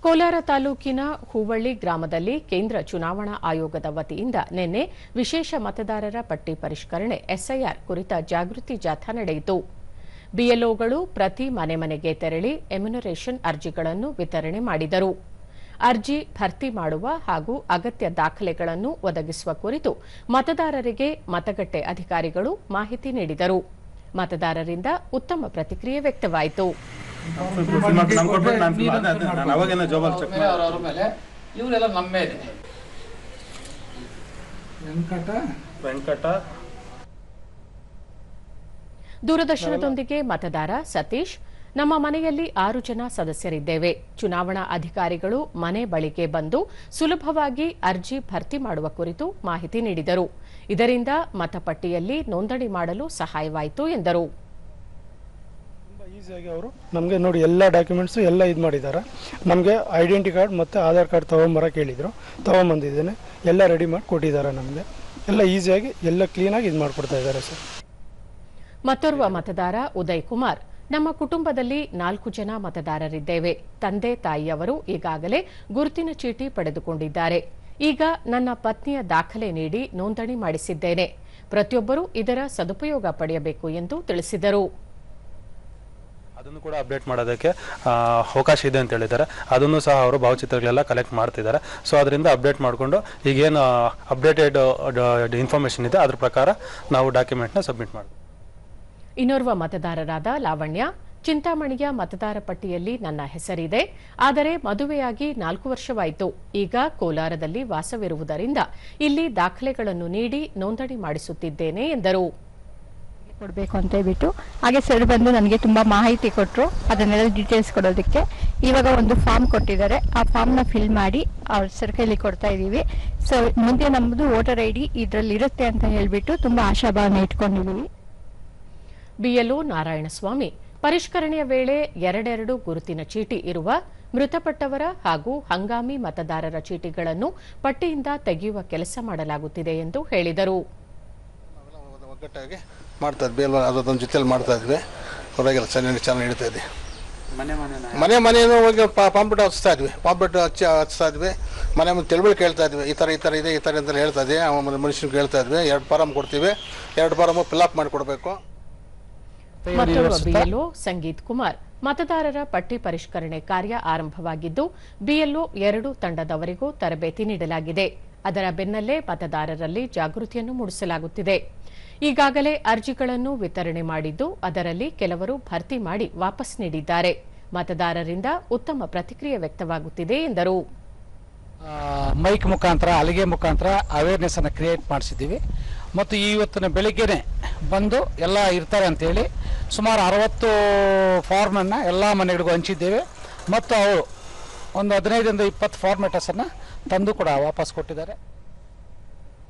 ಕೋಲಾರ ತಾಲೂಕಿನ ಹೂವಳ್ಳಿ ಗ್ರಾಮದಲ್ಲಿ ಕೇಂದ್ರ ಚುನಾವಣಾ ಆಯೋಗದ ವತಿಯಿಂದ ನಿನ್ನೆ ವಿಶೇಷ ಮತದಾರರ ಪಟ್ಟಿ ಪರಿಷ್ಕರಣೆ ಎಸ್ಐಆರ್ ಕುರಿತ ಜಾಗೃತಿ ಜಾಥಾ ನಡೆಯಿತು. ಬಿಎಲ್ಒಗಳು ಪ್ರತಿ ಮನೆಗೆ ತೆರಳಿ ಎಮ್ಯುನರೇಷನ್ ಅರ್ಜಿಗಳನ್ನು ವಿತರಣೆ ಮಾಡಿದರು. ಅರ್ಜಿ ಭರ್ತಿ ಮಾಡುವ ಹಾಗೂ ಅಗತ್ಯ ದಾಖಲೆಗಳನ್ನು ಒದಗಿಸುವ ಕುರಿತು ಮತದಾರರಿಗೆ ಮತಗಟ್ಟೆ ಅಧಿಕಾರಿಗಳು ಮಾಹಿತಿ ನೀಡಿದರು. ಮತದಾರರಿಂದ ಉತ್ತಮ ಪ್ರತಿಕ್ರಿಯೆ ವ್ಯಕ್ತವಾಯಿತು. ದೂರದರ್ಶನದೊಂದಿಗೆ ಮತದಾರ ಸತೀಶ್, ನಮ್ಮ ಮನೆಯಲ್ಲಿ 6 ಜನ ಸದಸ್ಯರಿದ್ದೇವೆ. ಚುನಾವಣಾ ಅಧಿಕಾರಿಗಳು ಮನೆ ಬಳಿಗೆ ಬಂದು ಸುಲಭವಾಗಿ ಅರ್ಜಿ ಭರ್ತಿ ಮಾಡುವ ಕುರಿತು ಮಾಹಿತಿ ನೀಡಿದರು. ಇದರಿಂದ ಮತಪಟ್ಟಿಯಲ್ಲಿ ನೋಂದಣಿ ಮಾಡಲು ಸಹಾಯವಾಯಿತು ಎಂದರು. ಈಸಿಯಾಗಿ ಅವರು ನಮಗೆ ನೋಡಿ ಎಲ್ಲ ಡಾಕ್ಯುಮೆಂಟ್ಸು ಎಲ್ಲ ಇದು ಮಾಡಿದ್ದಾರೆ. ನಮಗೆ ಐಡೆಂಟಿ ಕಾರ್ಡ್ ಮತ್ತು ಆಧಾರ್ ಕಾರ್ಡ್ ತೊಗೊಂಬರಕ್ಕೆ ಹೇಳಿದರು. ತೊಗೊಂಬಂದಿದ್ದೇನೆ, ಎಲ್ಲ ರೆಡಿ ಮಾಡಿ ಕೊಟ್ಟಿದ್ದಾರೆ. ನಮಗೆ ಎಲ್ಲ ಈಸಿಯಾಗಿ ಎಲ್ಲ ಕ್ಲೀನಾಗಿ ಇದು ಮಾಡಿಕೊಡ್ತಾ ಇದ್ದಾರೆ ಸರ್. ಮತ್ತೋರ್ವ ಮತದಾರ ಉದಯ್ ಕುಮಾರ್, ನಮ್ಮ ಕುಟುಂಬದಲ್ಲಿ 4 ಜನ ಮತದಾರರಿದ್ದೇವೆ. ತಂದೆ ತಾಯಿಯವರು ಈಗಾಗಲೇ ಗುರುತಿನ ಚೀಟಿ ಪಡೆದುಕೊಂಡಿದ್ದಾರೆ. ಈಗ ನನ್ನ ಪತ್ನಿಯ ದಾಖಲೆ ನೀಡಿ ನೋಂದಣಿ ಮಾಡಿಸಿದ್ದೇನೆ. ಪ್ರತಿಯೊಬ್ಬರೂ ಇದರ ಸದುಪಯೋಗ ಪಡೆಯಬೇಕು ಎಂದು ತಿಳಿಸಿದರು. ಅದನ್ನು ಕೂಡ ಅಪ್ಡೇಟ್ ಮಾಡೋದಕ್ಕೆ ಅವಕಾಶ ಇದೆ ಅಂತ ಹೇಳಿದ್ದಾರೆ. ಅದನ್ನು ಸಹ ಅವರು ಭಾವಚಿತ್ರಗಳೆಲ್ಲ ಕಲೆಕ್ಟ್ ಮಾಡ್ತಿದ್ದಾರೆ. ಸೊ ಅದರಿಂದ ಅಪ್ಡೇಟ್ ಮಾಡಿಕೊಂಡು ಈಗೇನು ಅಪ್ಡೇಟೆಡ್ ಇನ್ಫಾರ್ಮೇಷನ್ ಇದೆ ಅದ್ರ ಪ್ರಕಾರ ನಾವು ಡಾಕ್ಯುಮೆಂಟ್ನ ಸಬ್ಮಿಟ್ ಮಾಡ್ತೀವಿ. ಇನ್ನೋರ್ವ ಮತದಾರರಾದ ಲಾವಣ್ಯ, ಚಿಂತಾಮಣಿಯ ಮತದಾರ ಪಟ್ಟಿಯಲ್ಲಿ ನನ್ನ ಹೆಸರಿದೆ. ಆದರೆ ಮದುವೆಯಾಗಿ 4 ವರ್ಷವಾಯಿತು. ಈಗ ಕೋಲಾರದಲ್ಲಿ ವಾಸವಿರುವುದರಿಂದ ಇಲ್ಲಿ ದಾಖಲೆಗಳನ್ನು ನೀಡಿ ನೋಂದಣಿ ಮಾಡಿಸುತ್ತಿದ್ದೇನೆ ಎಂದರು. ಕೊಡಬೇಕು ಅಂತ ಹೇಳ್ಬಿಟ್ಟು ಹಾಗೆ ಸರ್ ಬಂದು ನನಗೆ ತುಂಬಾ ಮಾಹಿತಿ ಕೊಟ್ಟರು. ಅದನ್ನೆಲ್ಲ ಡೀಟೇಲ್ಸ್ ಕೊಡೋದಕ್ಕೆ ಇವಾಗ ಒಂದು ಫಾರ್ಮ್ ಕೊಟ್ಟಿದ್ದಾರೆ. ಆ ಫಾರ್ಮ್ನ ಫಿಲ್ ಮಾಡಿ ಅವ್ರ ಸರ್ಕಲ್ಲಿ ಕೊಡ್ತಾ ಇದ್ದೀವಿ. ಸೊ ಮುಂದೆ ನಮ್ಮದು ವೋಟರ್ ಐಡಿ ಇದರಲ್ಲಿ ಇರುತ್ತೆ ಅಂತ ಹೇಳ್ಬಿಟ್ಟು ತುಂಬಾ ಆಶಾಭಾವನೆ ಇಟ್ಕೊಂಡಿದ್ದೀವಿ. ಬಿಎಲ್ಒ ನಾರಾಯಣಸ್ವಾಮಿ, ಪರಿಷ್ಕರಣೆಯ ವೇಳೆ 2 ಗುರುತಿನ ಚೀಟಿ ಇರುವ ಮೃತಪಟ್ಟವರ ಹಾಗೂ ಹಂಗಾಮಿ ಮತದಾರರ ಚೀಟಿಗಳನ್ನು ಪಟ್ಟಿಯಿಂದ ತೆಗೆಯುವ ಕೆಲಸ ಮಾಡಲಾಗುತ್ತಿದೆ ಎಂದು ಹೇಳಿದರು. ಒಗ್ಗಟ್ಟಾಗಿ ಮಾಡ್ತಾ ಇದ್ವಿ, ಅದೊಂದು ಜೊತೆಲಿ ಮಾಡ್ತಾ ಇದ್ವಿ. ಹೊರಗೆಲ್ಲ ಚೆನ್ನಾಗಿ ಹಿಡಿತಾ ಇದ್ವಿ. ಮನೆಯನ್ನು ಹೋಗಿ ಪಾಂಪ್ಲೆಟ್ ಹಚ್ತಾ ಇದ್ವಿ. ಪಾಂಪ್ಲೆಟ್ ಹಚ್ತಾ ಇದ್ವಿ. ಮನೆ ಮುಂದೆ ತಿಳುವಳಿಕೆ ಹೇಳ್ತಾ ಇದ್ವಿ. ಈ ಥರ ಇದೆ ಈ ಥರ ಅಂತ ಹೇಳ್ತಾ ಇದ್ವಿ. ಮನುಷ್ಯನಿಗೆ ಹೇಳ್ತಾ ಇದ್ವಿ. 2 ಫಾರಮ್ ಕೊಡ್ತೀವಿ. 2 ಫಾರಮ್ ಫಿಲ್ಅಪ್ ಮಾಡಿ ಕೊಡಬೇಕು. ಮತ್ತೋರ್ವ ಬಿಎಲ್ಒ ಸಂಗೀತ್ ಕುಮಾರ್, ಮತದಾರರ ಪಟ್ಟಿ ಪರಿಷ್ಕರಣೆ ಕಾರ್ಯ ಆರಂಭವಾಗಿದ್ದು ಬಿಎಲ್ಒ 2 ತಂಡದವರಿಗೂ ತರಬೇತಿ ನೀಡಲಾಗಿದೆ. ಅದರ ಬೆನ್ನಲ್ಲೇ ಮತದಾರರಲ್ಲಿ ಜಾಗೃತಿಯನ್ನು ಮೂಡಿಸಲಾಗುತ್ತಿದೆ. ಈಗಾಗಲೇ ಅರ್ಜಿಗಳನ್ನು ವಿತರಣೆ ಮಾಡಿದ್ದು ಅದರಲ್ಲಿ ಕೆಲವರು ಭರ್ತಿ ಮಾಡಿ ವಾಪಸ್ ನೀಡಿದ್ದಾರೆ. ಮತದಾರರಿಂದ ಉತ್ತಮ ಪ್ರತಿಕ್ರಿಯೆ ವ್ಯಕ್ತವಾಗುತ್ತಿದೆ ಎಂದರು. ಮೈಕ್ ಮುಖಾಂತರ, ಹಲಿಗೆ ಮುಖಾಂತರ ಅವೇರ್ನೆಸ್ ಅನ್ನು ಕ್ರಿಯೇಟ್ ಮಾಡಿಸಿದ್ದೀವಿ. ಮತ್ತು ಇವತ್ತಿನ ಬೆಳಿಗ್ಗೆನೆ ಬಂದು ಎಲ್ಲ ಇರ್ತಾರೆ ಅಂತೇಳಿ ಸುಮಾರು 60 ಫಾರ್ಮನ್ನು ಎಲ್ಲ ಮನೆಗಳಿಗೂ ಹಂಚಿದ್ದೇವೆ. ಮತ್ತು ಅವರು ಒಂದು 15 ರಿಂದ 20 ಫಾರ್ಮೆಟಸನ್ನು ತಂದು ಕೂಡ ವಾಪಸ್ ಕೊಟ್ಟಿದ್ದಾರೆ.